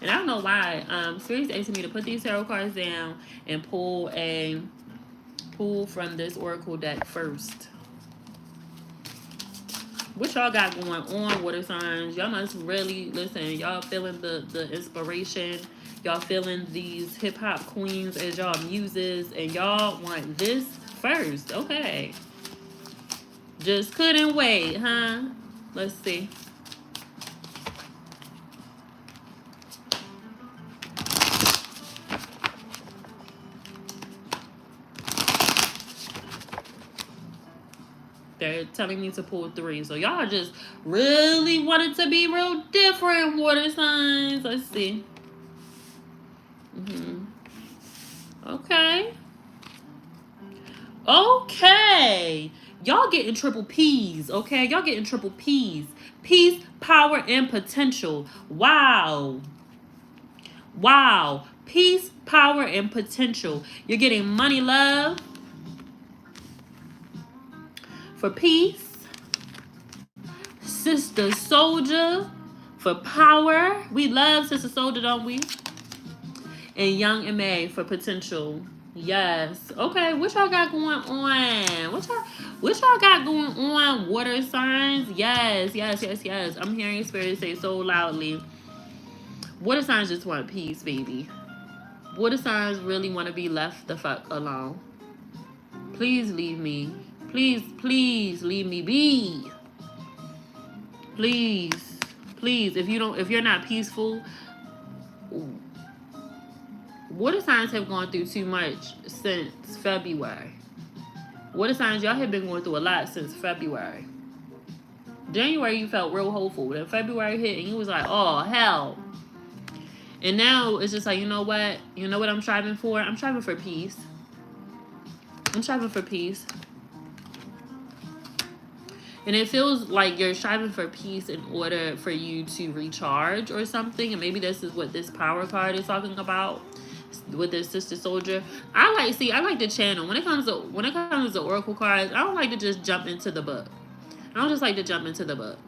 And I don't know why. Spirit's asking me to put these tarot cards down and pull from this oracle deck first. What y'all got going on, water signs? Y'all must really listen. Y'all feeling the inspiration. Y'all feeling these hip-hop queens as y'all muses, and y'all want this first. Okay. Just couldn't wait, huh? Let's see. They're telling me to pull 3. So y'all just really want it to be real different, water signs. Let's see. Okay. Okay. Y'all getting triple P's, okay? Y'all getting triple P's. Peace, power, and potential. Wow. Wow. Peace, power, and potential. You're getting money, love. For peace. Sister Soldier. For power. We love Sister Soldier, don't we? And Young M.A. for potential. Yes. Okay, what y'all got going on? What y'all got going on, water signs? Yes, yes, yes, yes. I'm hearing Spirit say so loudly. Water signs just want peace, baby. Water signs really want to be left the fuck alone. Please leave me. Please, please leave me be. Please. Please, if you're not peaceful, water signs have gone through too much since February. Water signs, y'all have been going through a lot since February. January, you felt real hopeful. Then February hit, and you was like, oh, hell. And now, it's just like, you know what? You know what I'm striving for? I'm striving for peace. I'm striving for peace. And it feels like you're striving for peace in order for you to recharge or something. And maybe this is what this power card is talking about with this Sister Soldier. I like the channel. When it comes to oracle cards, I don't like to just jump into the book. I don't just like to jump into the book.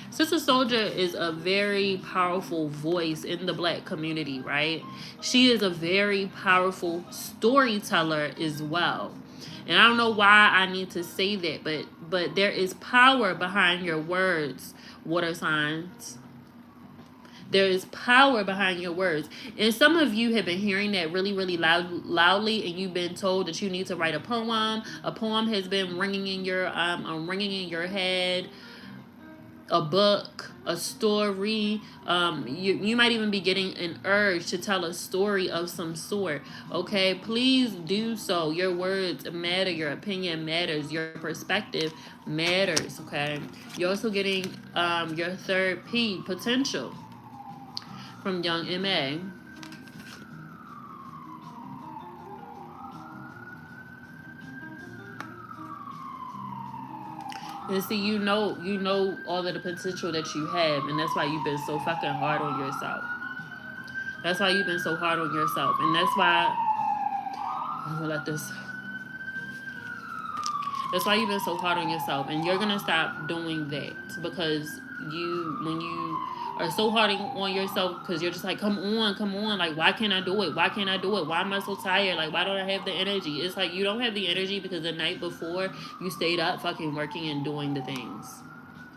Sister Soldier is a very powerful voice in the Black community, right? She is a very powerful storyteller as well. And I don't know why I need to say that, but there is power behind your words, water signs. There is power behind your words. And some of you have been hearing that really, really loudly, and you've been told that you need to write a poem. A poem has been ringing in your head. A book, a story. You might even be getting an urge to tell a story of some sort. Okay, please do so. Your words matter. Your opinion matters. Your perspective matters. Okay, you're also getting your third P, potential, from Young M.A. And see, you know all of the potential that you have, and that's why you've been so fucking hard on yourself. That's why you've been so hard on yourself, and that's why I'm gonna let this. That's why you've been so hard on yourself, and you're gonna stop doing that, because when you are so hard on yourself, because you're just like, come on, like, why can't I do it? Why can't I do it? Why am I so tired? Like, why don't I have the energy? It's like you don't have the energy because the night before you stayed up fucking working and doing the things.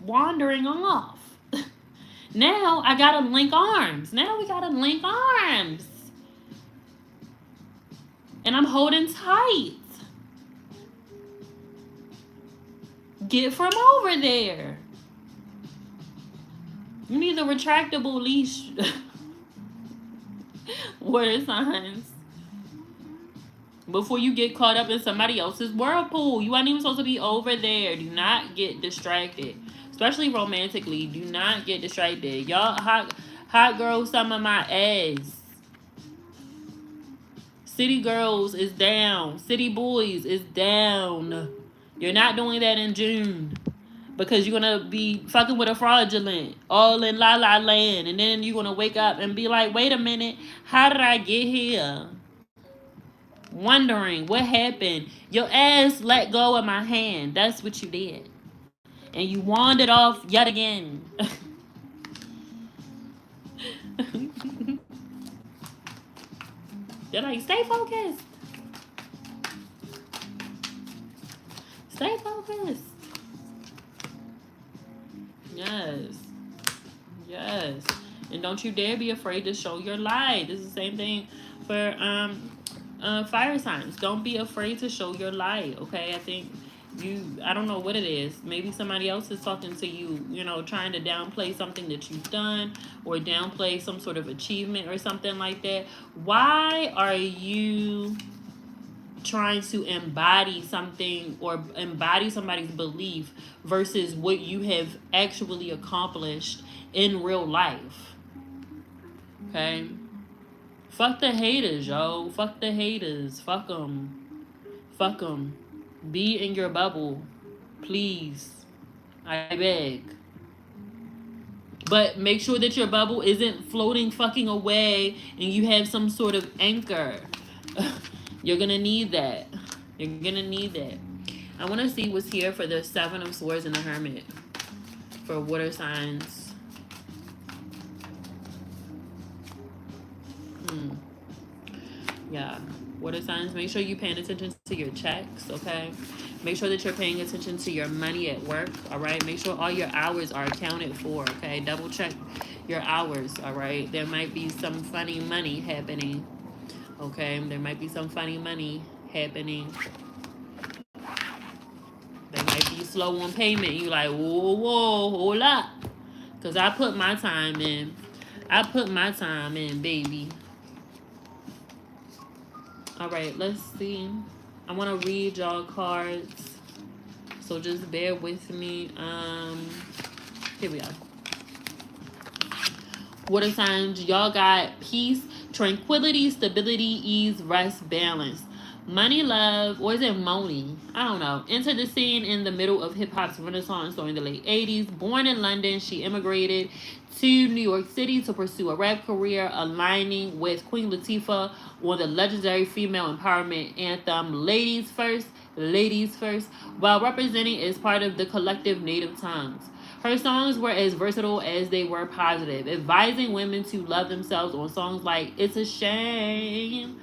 wandering off. Now I gotta link arms. Now we gotta link arms. And I'm holding tight. Get from over there. You need a retractable leash. Water signs. Before you get caught up in somebody else's whirlpool. You aren't even supposed to be over there. Do not get distracted. Especially romantically. Do not get distracted. Y'all hot girls, some of my ass. City girls is down. City boys is down. You're not doing that in June. Because you're going to be fucking with a fraudulent. All in la la land. And then you're going to wake up and be like, wait a minute. How did I get here? Wondering what happened. Your ass let go of my hand. That's what you did. And you wandered off yet again. They're like, stay focused. Stay focused. Yes. Yes. And don't you dare be afraid to show your light. This is the same thing for fire signs. Don't be afraid to show your light. Okay, I don't know what it is. Maybe somebody else is talking to you, trying to downplay something that you've done or downplay some sort of achievement or something like that. Why are you trying to embody something or embody somebody's belief versus what you have actually accomplished in real life? Okay? Fuck the haters, yo. Fuck the haters. Fuck them. Fuck them. Be in your bubble. Please. I beg. But make sure that your bubble isn't floating fucking away and you have some sort of anchor. You're gonna need that. You're gonna need that. I want to see what's here for the Seven of Swords and the Hermit. For water signs. Yeah, water signs, make sure you're paying attention to your checks, okay? Make sure that you're paying attention to your money at work, all right? Make sure all your hours are accounted for, okay? Double check your hours, all right? There might be some funny money happening, okay? There might be some funny money happening. They might be slow on payment. You like, whoa, hold up. Because I put my time in. I put my time in, baby. All right, let's see. I want to read y'all cards, so just bear with me. Here we go. Water signs, y'all got peace, tranquility, stability, ease, rest, balance. Money, love, or is it Moni? I don't know. Entered the scene in the middle of hip-hop's renaissance during the late 80s. Born in London, she immigrated to New York City to pursue a rap career, aligning with Queen Latifah on the legendary female empowerment anthem Ladies First, while representing as part of the collective Native Tongues. Her songs were as versatile as they were positive, advising women to love themselves on songs like It's a Shame,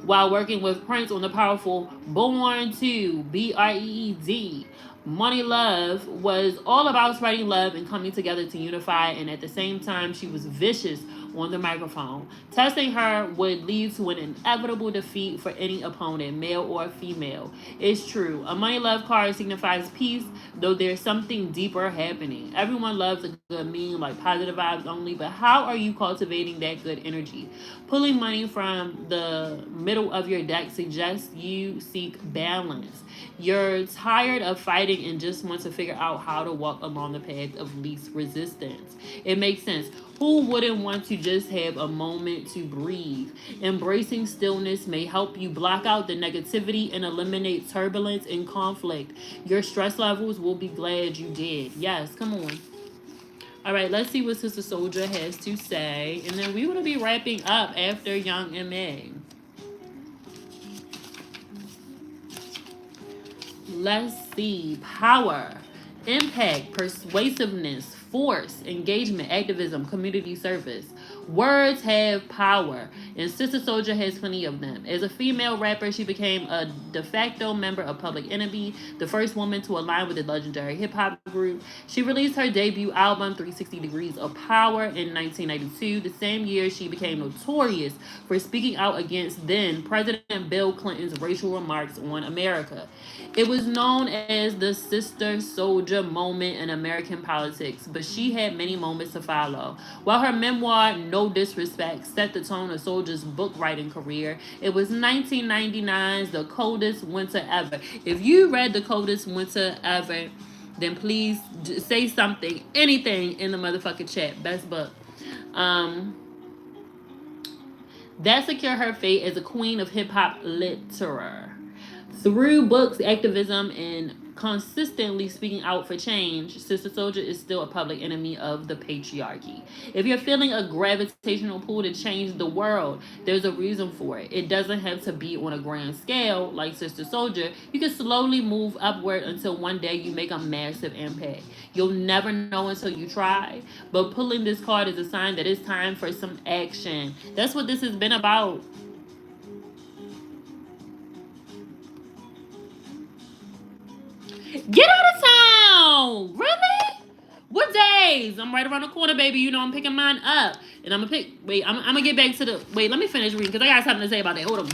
while working with Prince on the powerful Born to BREED. Money Love was all about spreading love and coming together to unify, and at the same time, she was vicious on the microphone. Testing her would lead to an inevitable defeat for any opponent, male or female. It's true. A Money Love card signifies peace, though there's something deeper happening. Everyone loves a good meme, like positive vibes only, but how are you cultivating that good energy? Pulling money from the middle of your deck suggests you seek balance. You're tired of fighting and just want to figure out how to walk along the path of least resistance. It makes sense. Who wouldn't want to just have a moment to breathe? Embracing stillness may help you block out the negativity and eliminate turbulence and conflict. Your stress levels will be glad you did. Yes, come on. All right, let's see what Sister Soldier has to say. And then we're going to be wrapping up after Young M.A. Let's see. Power, impact, persuasiveness, force, engagement, activism, community service. Words have power, and Sister Soldier has plenty of them. As a female rapper, she became a de facto member of Public Enemy, the first woman to align with the legendary hip hop group. She released her debut album, 360 Degrees of Power, in 1992, the same year she became notorious for speaking out against then President Bill Clinton's racial remarks on America. It was known as the Sister Soldier moment in American politics, but she had many moments to follow. While her memoir, No Disrespect, set the tone of Soldier's book writing career, it was 1999's The Coldest Winter Ever. If you read The Coldest Winter Ever, then please say something, anything in the motherfucking chat. Best book. That secured her fate as a queen of hip hop literature. Through books, activism, and consistently speaking out for change, Sister Soldier is still a public enemy of the patriarchy. If you're feeling a gravitational pull to change the world, there's a reason for it. It doesn't have to be on a grand scale like Sister Soldier. You can slowly move upward until one day you make a massive impact. You'll never know until you try, but pulling this card is a sign that it's time for some action. That's what this has been about. Get out of town! Really? What days? I'm right around the corner, baby. You know I'm picking mine up. And I'm going to pick... Wait, I'm going to get back to the... Wait, let me finish reading because I got something to say about that. Hold on.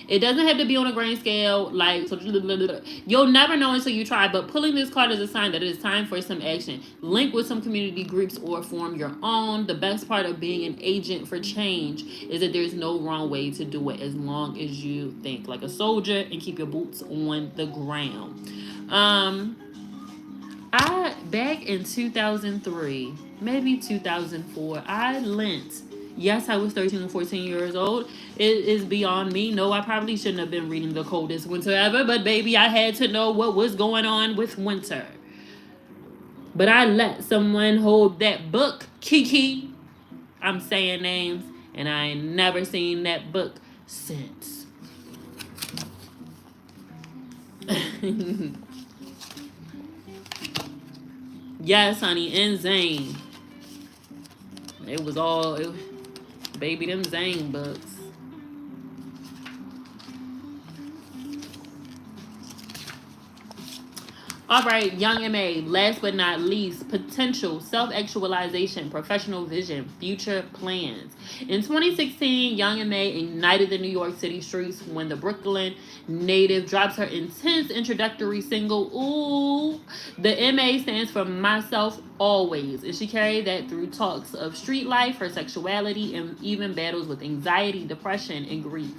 It doesn't have to be on a grand scale, like, so you'll never know until you try, but pulling this card is a sign that it is time for some action. Link with some community groups or form your own. The best part of being an agent for change is that there's no wrong way to do it as long as you think like a soldier and keep your boots on the ground. I, back in 2003, maybe 2004, I lent... Yes, I was 13 or 14 years old. It is beyond me. No, I probably shouldn't have been reading The Coldest Winter Ever, but baby, I had to know what was going on with winter. But I let someone hold that book, Kiki. I'm saying names, and I ain't never seen that book since. Yes, honey, and Zane. It was all... Baby, them Zane books. All right, Young M.A. Last but not least, potential, self-actualization, professional vision, future plans. In 2016, Young M.A. ignited the New York City streets when the Brooklyn native drops her intense introductory single, Ooh. The M.A. stands for Myself Always, and she carried that through talks of street life, her sexuality, and even battles with anxiety, depression, and grief.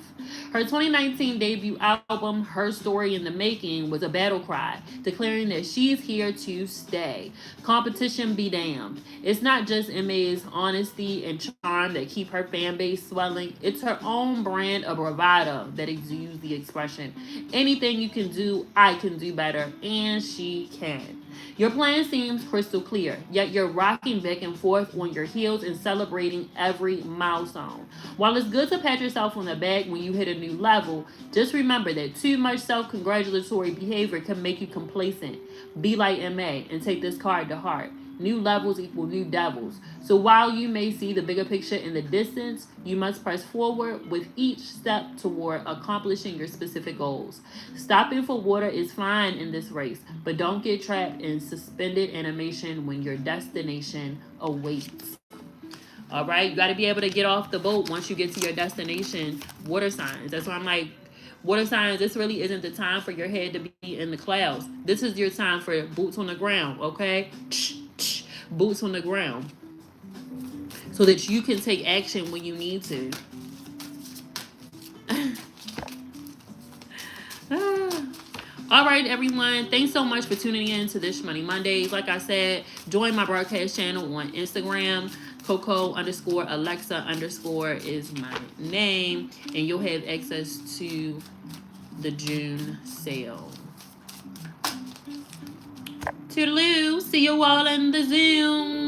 Her 2019 debut album, Her Story in the Making, was a battle cry, declaring that she's here to stay. Competition be damned. It's not just M.A.'s honesty and charm that keep her fan base swelling. It's her own brand of bravado that exudes the expression, anything you can do, I can do better, and she can. Your plan seems crystal clear, yet you're rocking back and forth on your heels and celebrating every milestone. While it's good to pat yourself on the back when you hit a new level, just remember that too much self-congratulatory behavior can make you complacent. Be like M.A. and take this card to heart. New levels equal new devils. So while you may see the bigger picture in the distance, you must press forward with each step toward accomplishing your specific goals. Stopping for water is fine in this race, but don't get trapped in suspended animation when your destination awaits. All right, you got to be able to get off the boat once you get to your destination. Water signs. That's why I'm like, water signs, this really isn't the time for your head to be in the clouds. This is your time for boots on the ground, okay? Boots on the ground. So that you can take action when you need to. All right, everyone. Thanks so much for tuning in to this Schmoney Mondays. Like I said, join my broadcast channel on Instagram. Coco_Alexa_ is my name. And you'll have access to the June sale. Toodaloo. See you all in the Zoom.